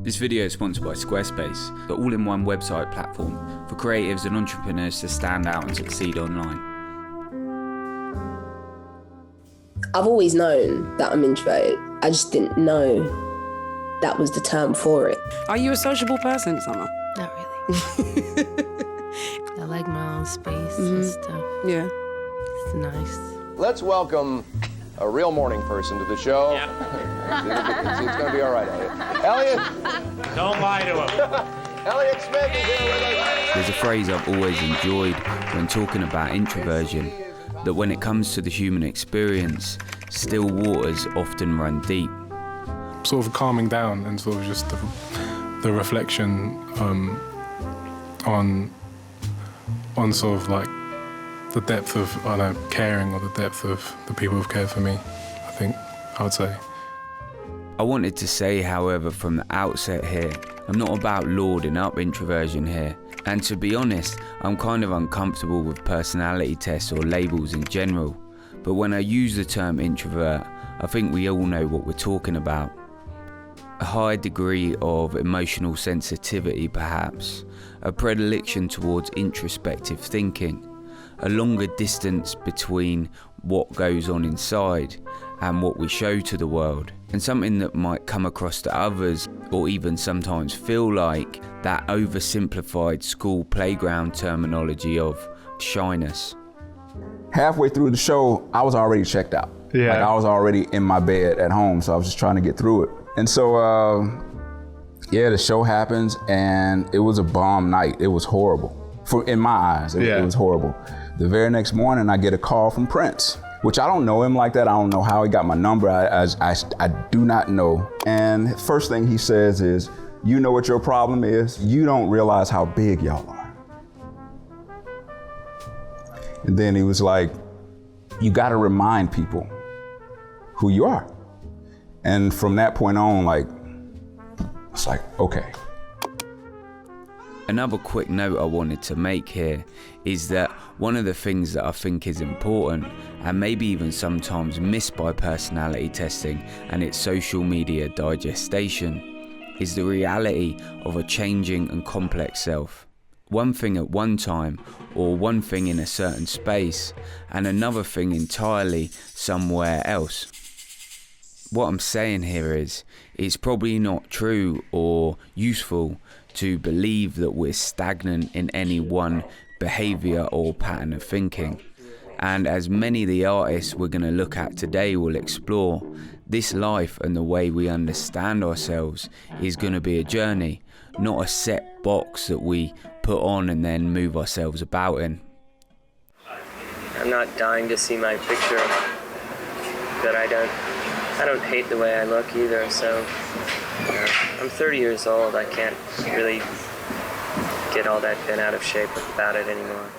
This video is sponsored by Squarespace, the all-in-one website platform for creatives and entrepreneurs to stand out and succeed online. I've always known that I'm introverted. I just didn't know that was the term for it. Are you a sociable person, Summer? Not really. I like my own space and stuff. Yeah. It's nice. Let's welcome a real morning person to the show. Yeah. it's going to be all right, Elliot. Don't lie to him. Elliot Smith is here with us. There's a phrase I've always enjoyed when talking about introversion, that when it comes to the human experience, still waters often run deep. Sort of calming down and sort of just the reflection on sort of like the depth of caring, or the depth of the people who've cared for me, I think I would say. I wanted to say, however, from the outset here, I'm not about lording up introversion here. And to be honest, I'm kind of uncomfortable with personality tests or labels in general. But when I use the term introvert, I think we all know what we're talking about. A high degree of emotional sensitivity perhaps, a predilection towards introspective thinking, a longer distance between what goes on inside and what we show to the world, and something that might come across to others, or even sometimes feel like, that oversimplified school playground terminology of shyness. Halfway through the show, I was already checked out. Yeah. Like I was already in my bed at home, so I was just trying to get through it. And so, the show happens, and it was a bomb night. It was horrible. In my eyes, it was horrible. The very next morning, I get a call from Prince, which I don't know him like that. I don't know how he got my number. I do not know. And first thing he says is, you know what your problem is? You don't realize how big y'all are. And then he was like, you gotta remind people who you are. And from that point on, it's like, okay. Another quick note I wanted to make here is that one of the things that I think is important, and maybe even sometimes missed by personality testing and its social media digestion, is the reality of a changing and complex self. One thing at one time, or one thing in a certain space, and another thing entirely somewhere else. What I'm saying here is, it's probably not true or useful to believe that we're stagnant in any one behaviour or pattern of thinking. And as many of the artists we're going to look at today will explore, this life and the way we understand ourselves is going to be a journey, not a set box that we put on and then move ourselves about in. I'm not dying to see my picture, but I don't hate the way I look either, so I'm 30 years old. I can't really get all that bent out of shape about it anymore.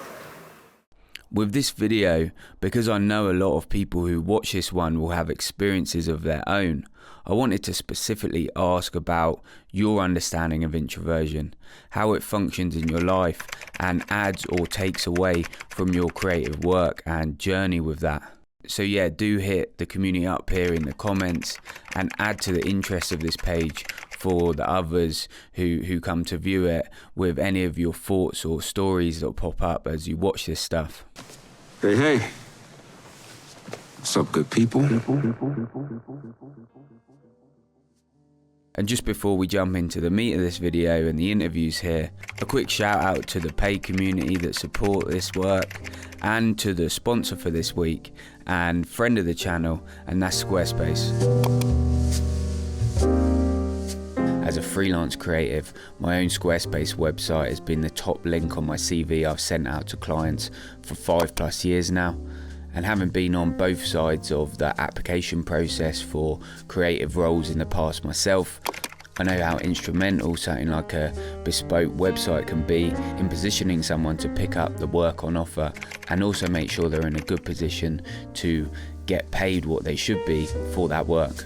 With this video, because I know a lot of people who watch this one will have experiences of their own, I wanted to specifically ask about your understanding of introversion, how it functions in your life, and adds or takes away from your creative work and journey with that. So yeah, do hit the community up here in the comments and add to the interest of this page for the others who come to view it with any of your thoughts or stories that pop up as you watch this stuff. Hey. What's up, good people? And just before we jump into the meat of this video and the interviews here, a quick shout out to the paid community that support this work, and to the sponsor for this week and friend of the channel, and that's Squarespace. As a freelance creative, my own Squarespace website has been the top link on my CV I've sent out to clients for 5+ years now. And having been on both sides of the application process for creative roles in the past myself, I know how instrumental something like a bespoke website can be in positioning someone to pick up the work on offer, and also make sure they're in a good position to get paid what they should be for that work.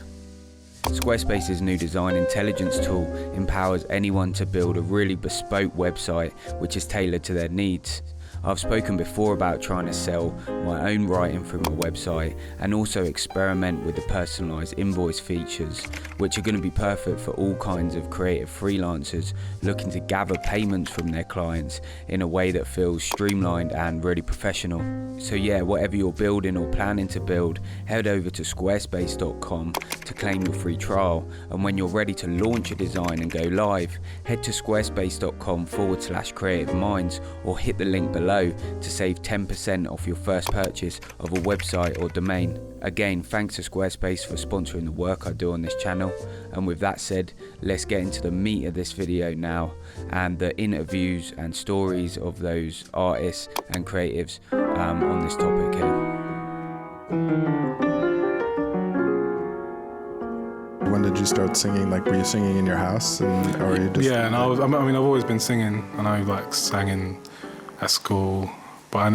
Squarespace's new design intelligence tool empowers anyone to build a really bespoke website which is tailored to their needs. I've spoken before about trying to sell my own writing through my website and also experiment with the personalised invoice features, which are going to be perfect for all kinds of creative freelancers looking to gather payments from their clients in a way that feels streamlined and really professional. So yeah, whatever you're building or planning to build, head over to squarespace.com to claim your free trial, and when you're ready to launch a design and go live, head to squarespace.com/creative minds or hit the link below to save 10% off your first purchase of a website or domain. Again, thanks to Squarespace for sponsoring the work I do on this channel. And with that said, let's get into the meat of this video now and the interviews and stories of those artists and creatives on this topic here. When did you start singing? Like, were you singing in your house, or you just? Yeah, and I've always been singing, and I like sang at school, but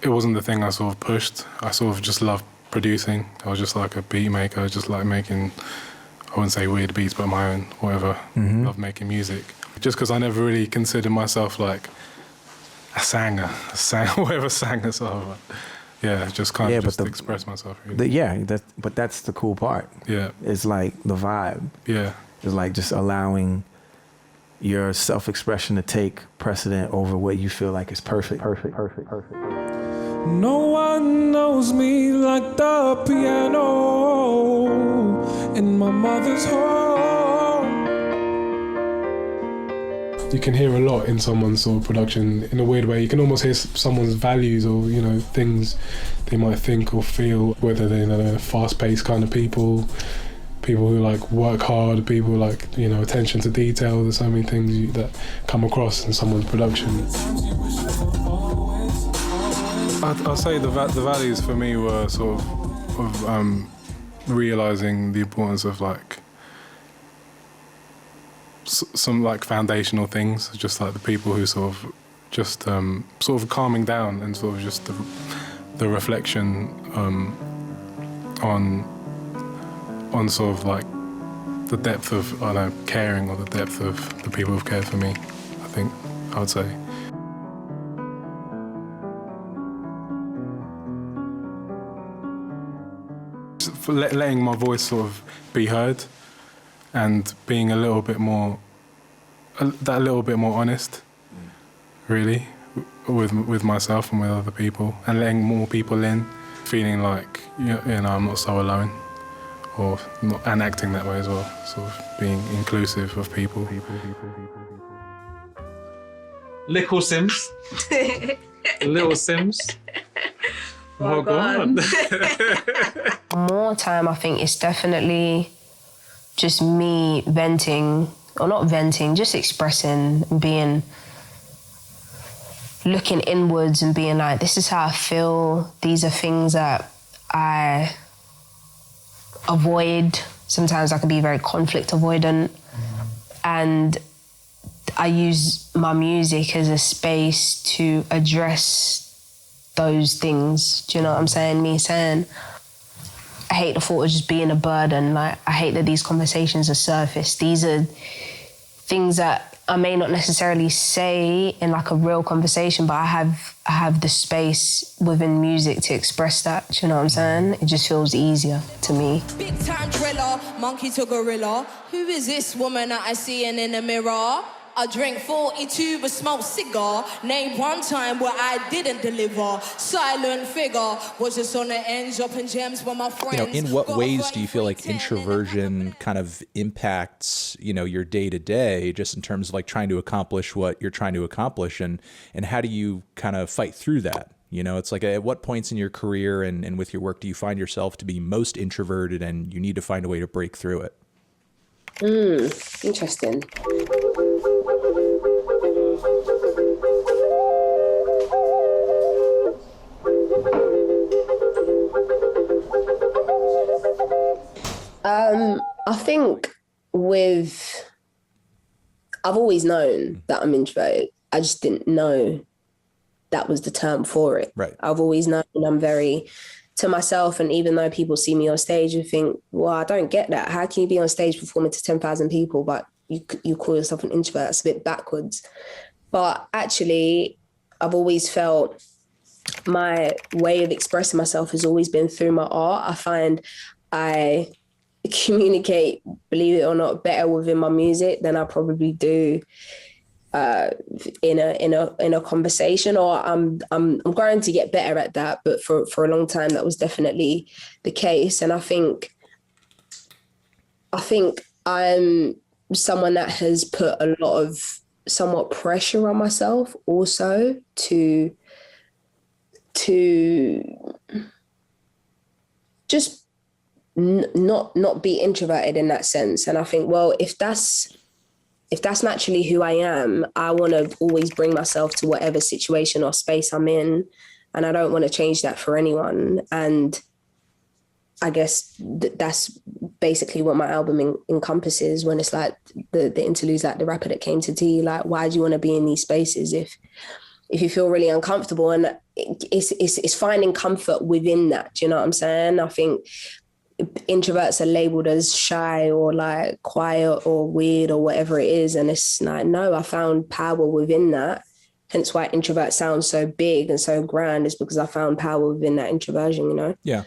it wasn't the thing I sort of pushed. I sort of just loved producing. I was just like a beat maker, just like making, I wouldn't say weird beats, but my own, whatever. Love making music. Just because I never really considered myself like a singer, whatever singers are. But yeah, just kind of just express myself. Really. But that's the cool part. Yeah. It's like the vibe. Yeah. It's like just allowing your self-expression to take precedent over what you feel like is perfect. No one knows me like the piano in my mother's home. You can hear a lot in someone's sort of production in a weird way. You can almost hear someone's values or, you know, things they might think or feel, whether they're fast-paced kind of people who like work hard, people like, you know, attention to detail. There's so many things that come across in someone's production. I'll say the values for me were sort of realizing the importance of like some like foundational things, just like the people who sort of just sort of calming down and sort of just the reflection on sort of like the depth of, I don't know, caring, or the depth of the people who've cared for me, I think I would say. For letting my voice sort of be heard and being a little bit more honest, really, with myself and with other people, and letting more people in, feeling like, you know, I'm not so alone. And acting that way as well, sort of being inclusive of people. Little Simz. Little Simz. Oh, God. More time, I think it's definitely just me venting, or not venting, just expressing and looking inwards and being like, this is how I feel. These are things that I avoid. Sometimes I can be very conflict avoidant, and I use my music as a space to address those things. Do you know what I'm saying? Me saying, I hate the thought of just being a burden. Like, I hate that these conversations are surfaced. These are things that I may not necessarily say in like a real conversation, but I have the space within music to express that. Do you know what I'm saying? It just feels easier to me. Big time driller, monkey to gorilla. Who is this woman that I see in the mirror? I drink 42 but smoke cigar. Name one time where I didn't deliver. Silent figure was just on the end, dropping gems with my friends. You know, in what ways do you feel like introversion kind of impacts, you know, your day to day, just in terms of like trying to accomplish what you're trying to accomplish, and how do you kind of fight through that? You know, it's like, at what points in your career and with your work do you find yourself to be most introverted and you need to find a way to break through it? Interesting. I think I've always known that I'm introverted. I just didn't know that was the term for it. Right. I've always known I'm very to myself, and even though people see me on stage and think, well, I don't get that. How can you be on stage performing to 10,000 people, but you call yourself an introvert? That's a bit backwards. But actually, I've always felt my way of expressing myself has always been through my art. I find I communicate, believe it or not, better within my music than I probably do in a conversation, or I'm growing to get better at that. But for a long time, that was definitely the case. And I think I'm someone that has put a lot of somewhat pressure on myself also to just not be introverted in that sense. And I think, well, if that's naturally who I am, I want to always bring myself to whatever situation or space I'm in, and I don't want to change that for anyone. And I guess that's basically what my album encompasses, when it's like the interludes, like The Rapper That Came to Tea, like, why do you want to be in these spaces if you feel really uncomfortable? And it's finding comfort within that. Do you know what I'm saying? I think introverts are labeled as shy or like quiet or weird or whatever it is. And it's like, no, I found power within that. Hence why introvert sounds so big and so grand, is because I found power within that introversion, you know? Yeah.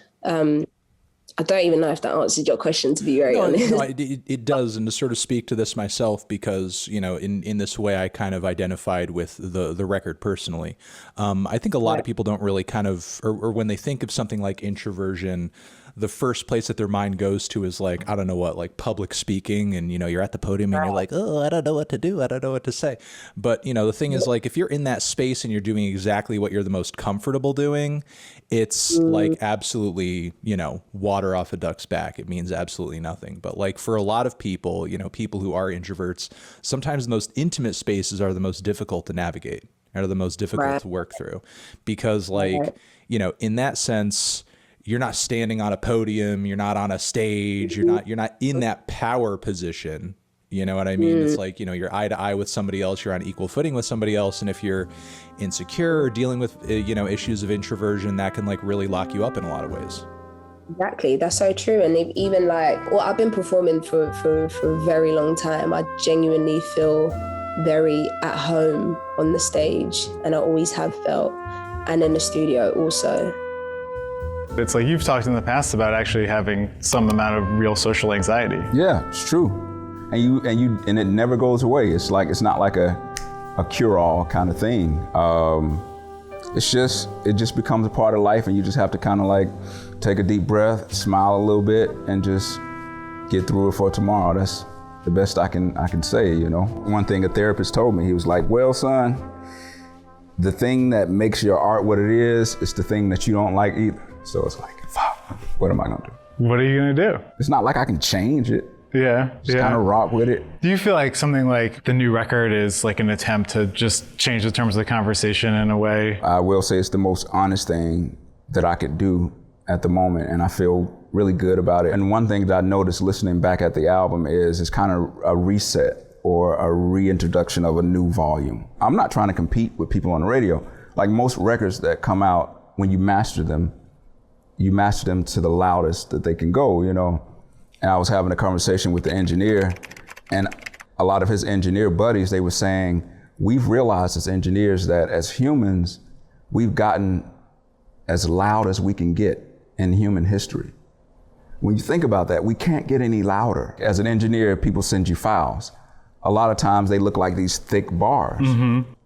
I don't even know if that answered your question, to be very honest. No, it does. And to sort of speak to this myself, because, you know, in this way, I kind of identified with the record personally. I think a lot of people don't really kind of, or when they think of something like introversion, the first place that their mind goes to is like, I don't know what, like public speaking. And, you know, you're at the podium and you're like, oh, I don't know what to do. I don't know what to say. But, you know, the thing is, like, if you're in that space and you're doing exactly what you're the most comfortable doing, it's like absolutely, you know, water off a duck's back. It means absolutely nothing. But like for a lot of people, you know, people who are introverts, sometimes the most intimate spaces are the most difficult to navigate, are the most difficult to work through, because like, you know, in that sense, you're not standing on a podium, you're not on a stage, you're not in that power position. You know what I mean? It's like, you know, you're eye to eye with somebody else, you're on equal footing with somebody else. And if you're insecure or dealing with, you know, issues of introversion, that can like really lock you up in a lot of ways. Exactly. That's so true. And even like, well, I've been performing for a very long time. I genuinely feel very at home on the stage, and I always have felt, and in the studio also. It's like you've talked in the past about actually having some amount of real social anxiety. Yeah, it's true. And it never goes away. It's like, it's not like a cure-all kind of thing. It just becomes a part of life, and you just have to kind of like take a deep breath, smile a little bit, and just get through it for tomorrow. That's the best I can say, you know. One thing a therapist told me, he was like, well, son, the thing that makes your art what it is the thing that you don't like either. So it's like, fuck, what am I gonna do? What are you gonna do? It's not like I can change it. Yeah. Just kind of rock with it. Do you feel like something like the new record is like an attempt to just change the terms of the conversation in a way? I will say it's the most honest thing that I could do at the moment, and I feel really good about it. And one thing that I noticed listening back at the album is it's kind of a reset or a reintroduction of a new volume. I'm not trying to compete with people on the radio. Like most records that come out, when you master them to the loudest that they can go, you know. And I was having a conversation with the engineer, and a lot of his engineer buddies, they were saying, we've realized as engineers that as humans, we've gotten as loud as we can get in human history. When you think about that, we can't get any louder. As an engineer, people send you files. A lot of times they look like these thick bars,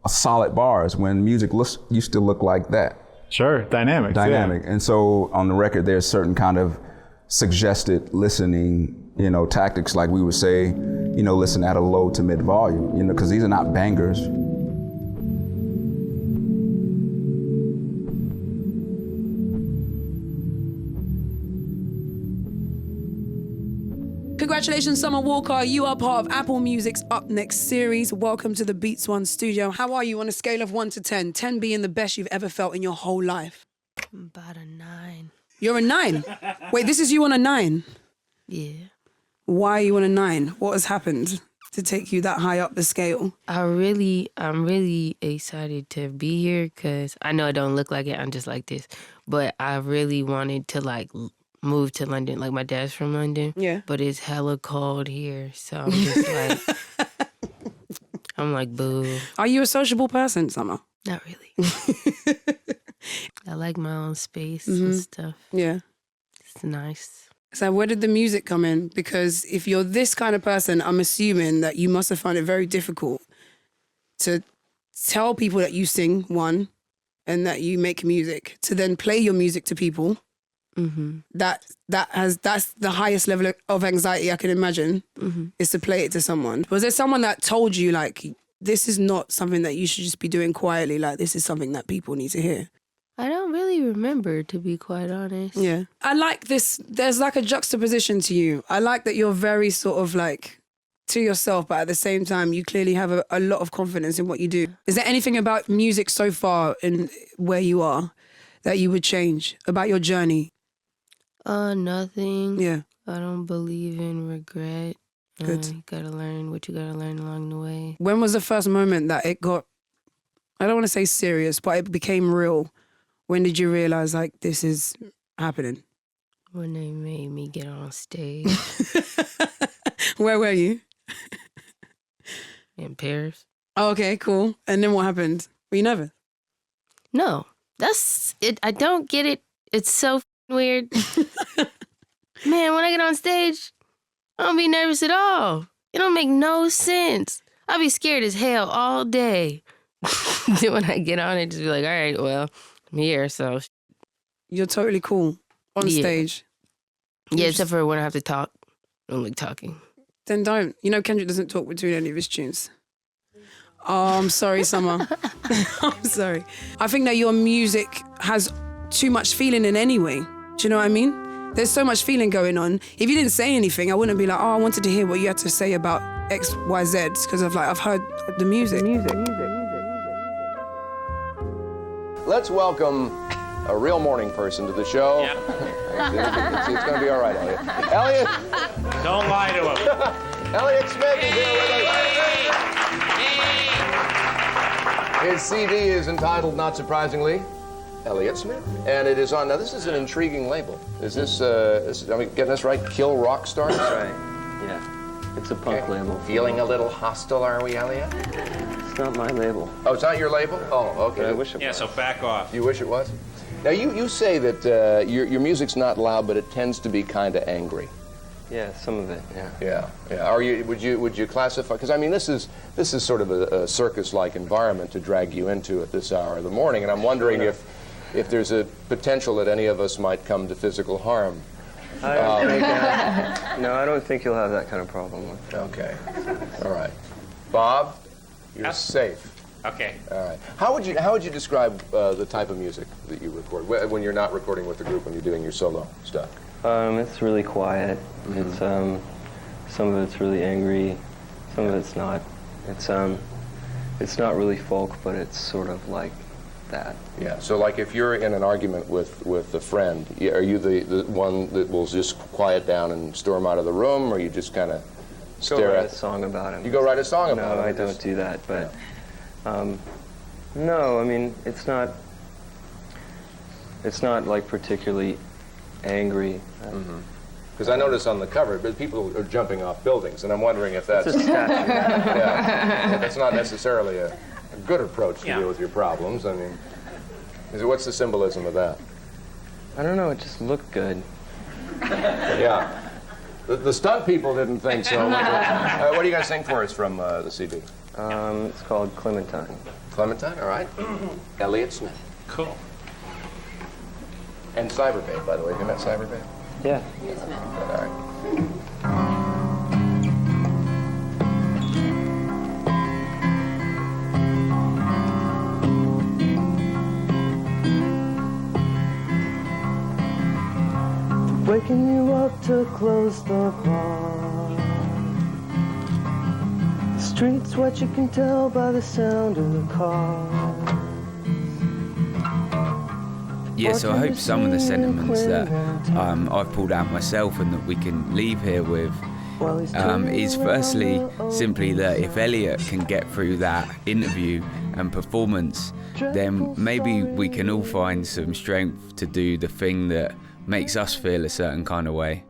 solid bars, when music used to look like that. Sure, dynamic. Yeah. And so on the record, there's certain kind of suggested listening, you know, tactics, like we would say, you know, listen at a low to mid volume, you know, because these are not bangers. Congratulations, Summer Walker. You are part of Apple Music's Up Next series. Welcome to the Beats One studio. How are you on a scale of 1 to 10? 10 being the best you've ever felt in your whole life. About a 9. You're a 9? Wait, this is you on a 9? Yeah. Why are you on a 9? What has happened to take you that high up the scale? I'm really excited to be here because I know I don't look like it. I'm just like this. But I really wanted to like move to London. Like my dad's from London. Yeah. But it's hella cold here. So I'm just like, I'm like, boo. Are you a sociable person, Summer? Not really. I like my own space and stuff. Yeah. It's nice. So where did the music come in? Because if you're this kind of person, I'm assuming that you must have found it very difficult to tell people that you sing, one, and that you make music, to then play your music to people. Mm-hmm. That's the highest level of anxiety I can imagine, is to play it to someone. Was there someone that told you, like, this is not something that you should just be doing quietly, like this is something that people need to hear? I don't really remember, to be quite honest. Yeah. I like this, there's like a juxtaposition to you. I like that you're very sort of like to yourself, but at the same time, you clearly have a lot of confidence in what you do. Is there anything about music so far in where you are that you would change about your journey? Nothing. Yeah. I don't believe in regret. Good. You gotta learn what you gotta learn along the way. When was the first moment that it got, I don't want to say serious, but it became real? When did you realize, like, this is happening? When they made me get on stage. Where were you? In Paris. Oh, okay, cool. And then what happened? Were you nervous? No, that's it. I don't get it. It's so weird. Man, when I get on stage, I don't be nervous at all. It don't make no sense. I'll be scared as hell all day. Then when I get on it, just be like, all right, well, I'm here, so. You're totally cool on stage. Yeah, except for when I have to talk. I don't like talking. Then don't. You know Kendrick doesn't talk between any of his tunes. Oh, I'm sorry, Summer. I'm sorry. I think that your music has too much feeling in any way. Do you know what I mean? There's so much feeling going on. If you didn't say anything, I wouldn't be like, oh, I wanted to hear what you had to say about X, Y, Z, because I've heard the music. Let's welcome a real morning person to the show. It's going to be all right, Elliot. Elliot! Don't lie to him. Elliot Smith is here with us. His CD is entitled, not surprisingly, Elliot Smith. And it is on, now this is an intriguing label. Is this, am I getting this right? Kill Rock Stars? That's right, yeah. It's a punk label. Feeling a little hostile, are we, Elliot? It's not my label. Oh, it's not your label? Oh, okay. I wish it was. Yeah, so back off. You wish it was? Now, you say that your music's not loud, but it tends to be kind of angry. Yeah, some of it, yeah. Yeah. Are you? Would you classify? Because I mean, this is sort of a circus-like environment to drag you into at this hour of the morning, and I'm wondering if there's a potential that any of us might come to physical harm. I don't think no, I don't think you'll have that kind of problem with it. Okay. All right. Bob, you're safe. Okay. All right. How would you describe the type of music that you record when you're not recording with the group, when you're doing your solo stuff? It's really quiet. It's some of it's really angry, some of it's not. It's not really folk, but it's sort of like that. Yeah. So like if you're in an argument with a friend, are you the one that will just quiet down and storm out of the room, or you just kind of stare at a song about him? You go write a song about him? No, I don't do that, but no, I mean it's not like particularly angry. Because I notice on the cover, but people are jumping off buildings, and I'm wondering if that's a statue. Yeah, that's not necessarily a good approach to deal with your problems. I mean, what's the symbolism of that? I don't know. It just looked good. Yeah, the stunt people didn't think so. What do you guys sing for us from the CD? It's called Clementine. Clementine, all right. Elliot Smith. Cool. And Cyberbait, by the way. Have you met Cyberbait? Yeah. All right. Waking you up to close the bar. The street's what you can tell by the sound of the car. Yeah, so I hope some of the sentiments that I've pulled out myself and that we can leave here with is firstly simply that if Elliot can get through that interview and performance, then maybe we can all find some strength to do the thing that makes us feel a certain kind of way.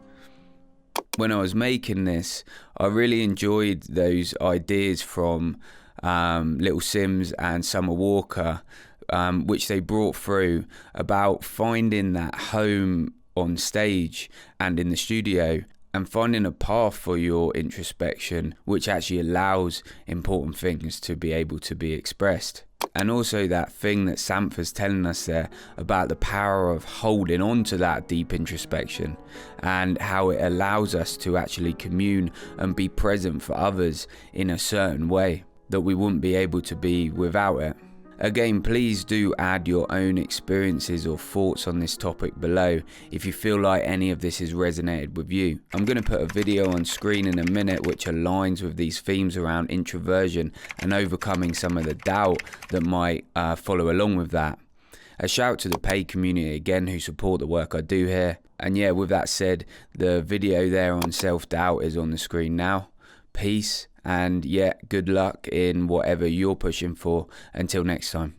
When I was making this, I really enjoyed those ideas from Little Simz and Summer Walker, which they brought through about finding that home on stage and in the studio, and finding a path for your introspection, which actually allows important things to be able to be expressed. And also that thing that Sampha's telling us there about the power of holding on to that deep introspection, and how it allows us to actually commune and be present for others in a certain way that we wouldn't be able to be without it. Again, please do add your own experiences or thoughts on this topic below if you feel like any of this has resonated with you. I'm going to put a video on screen in a minute which aligns with these themes around introversion and overcoming some of the doubt that might follow along with that. A shout to the paid community again who support the work I do here. And yeah, with that said, the video there on self-doubt is on the screen now. Peace. And yeah, good luck in whatever you're pushing for. Until next time.